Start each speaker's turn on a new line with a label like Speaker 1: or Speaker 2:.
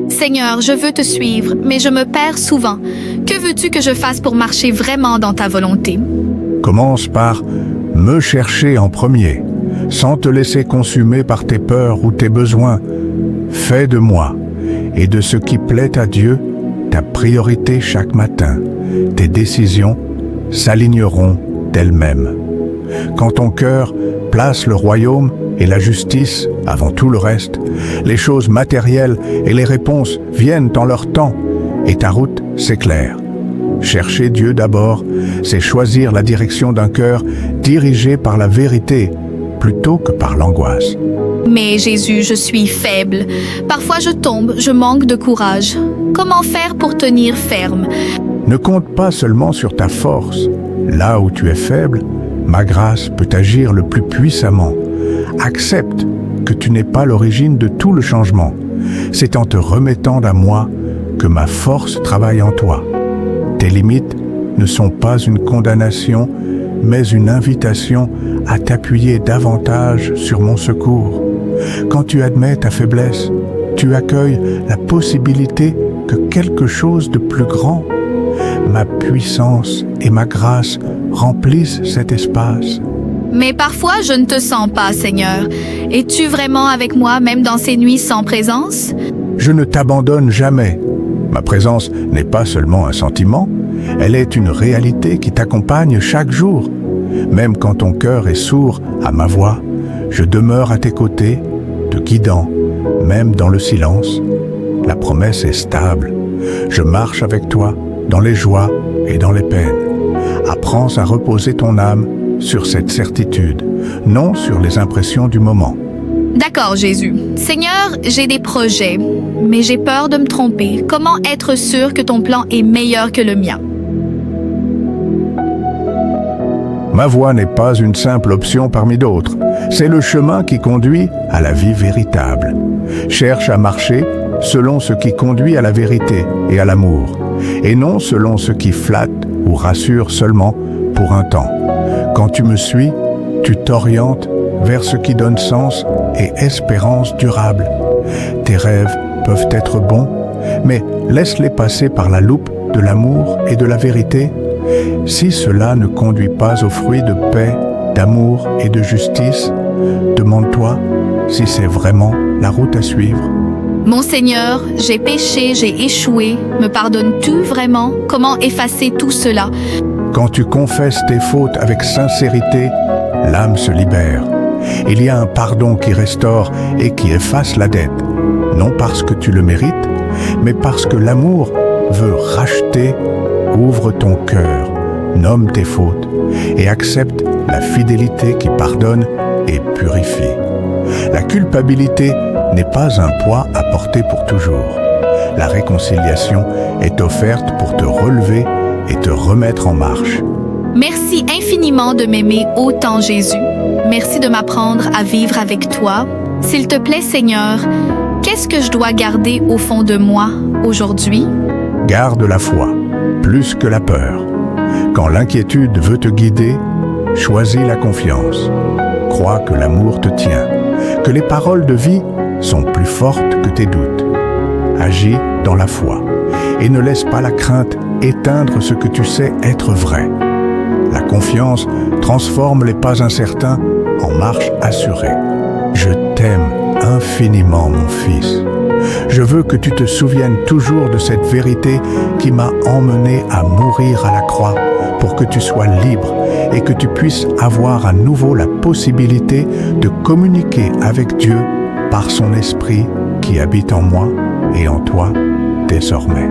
Speaker 1: Seigneur, je veux te suivre, mais je me perds souvent. Que veux-tu que je fasse pour marcher vraiment dans ta volonté?
Speaker 2: Commence par me chercher en premier, sans te laisser consumer par tes peurs ou tes besoins. Fais de moi et de ce qui plaît à Dieu ta priorité chaque matin. Tes décisions s'aligneront d'elles-mêmes. Quand ton cœur place le royaume et la justice avant tout le reste, les choses matérielles et les réponses viennent en leur temps et ta route s'éclaire. Chercher Dieu d'abord, c'est choisir la direction d'un cœur dirigé par la vérité plutôt que par l'angoisse.
Speaker 1: Mais Jésus, je suis faible. Parfois je tombe, je manque de courage. Comment faire pour tenir ferme?
Speaker 2: Ne compte pas seulement sur ta force. Là où tu es faible, ma grâce peut agir le plus puissamment. Accepte que tu n'es pas l'origine de tout le changement. C'est en te remettant à moi que ma force travaille en toi. Tes limites ne sont pas une condamnation, mais une invitation à t'appuyer davantage sur mon secours. Quand tu admets ta faiblesse, tu accueilles la possibilité que quelque chose de plus grand, ma puissance et ma grâce remplissent cet espace.
Speaker 1: Mais parfois je ne te sens pas, Seigneur. Es-tu vraiment avec moi même dans ces nuits sans présence?
Speaker 2: Je ne t'abandonne jamais. Ma présence n'est pas seulement un sentiment, elle est une réalité qui t'accompagne chaque jour. Même quand ton cœur est sourd à ma voix, je demeure à tes côtés, te guidant, même dans le silence. La promesse est stable. Je marche avec toi dans les joies et dans les peines. Apprends à reposer ton âme sur cette certitude, non sur les impressions du moment.
Speaker 1: D'accord, Jésus. Seigneur, j'ai des projets, mais j'ai peur de me tromper. Comment être sûr que ton plan est meilleur que le mien?
Speaker 2: Ma voie n'est pas une simple option parmi d'autres. C'est le chemin qui conduit à la vie véritable. Cherche à marcher selon ce qui conduit à la vérité et à l'amour, et non selon ce qui flatte ou rassure seulement pour un temps. Quand tu me suis, tu t'orientes vers ce qui donne sens et espérance durable. Tes rêves peuvent être bons, mais laisse-les passer par la loupe de l'amour et de la vérité. Si cela ne conduit pas aux fruits de paix, d'amour et de justice, demande-toi si c'est vraiment la route à suivre.
Speaker 1: Mon Seigneur, j'ai péché, j'ai échoué. Me pardonnes-tu vraiment? Comment effacer tout cela?
Speaker 2: Quand tu confesses tes fautes avec sincérité, l'âme se libère. Il y a un pardon qui restaure et qui efface la dette, non parce que tu le mérites, mais parce que l'amour veut racheter. Ouvre ton cœur, nomme tes fautes et accepte la fidélité qui pardonne et purifie. La culpabilité n'est pas un poids à porter pour toujours. La réconciliation est offerte pour te relever et te remettre en marche.
Speaker 1: Merci infiniment de m'aimer autant, Jésus. Merci de m'apprendre à vivre avec toi. S'il te plaît, Seigneur, qu'est-ce que je dois garder au fond de moi aujourd'hui?
Speaker 2: Garde la foi, plus que la peur. Quand l'inquiétude veut te guider, choisis la confiance. Crois que l'amour te tient, que les paroles de vie sont plus fortes que tes doutes. Agis dans la foi et ne laisse pas la crainte éteindre ce que tu sais être vrai. La confiance transforme les pas incertains en marche assurée. Je t'aime infiniment, mon fils. Je veux que tu te souviennes toujours de cette vérité qui m'a emmené à mourir à la croix pour que tu sois libre et que tu puisses avoir à nouveau la possibilité de communiquer avec Dieu par son esprit qui habite en moi et en toi désormais.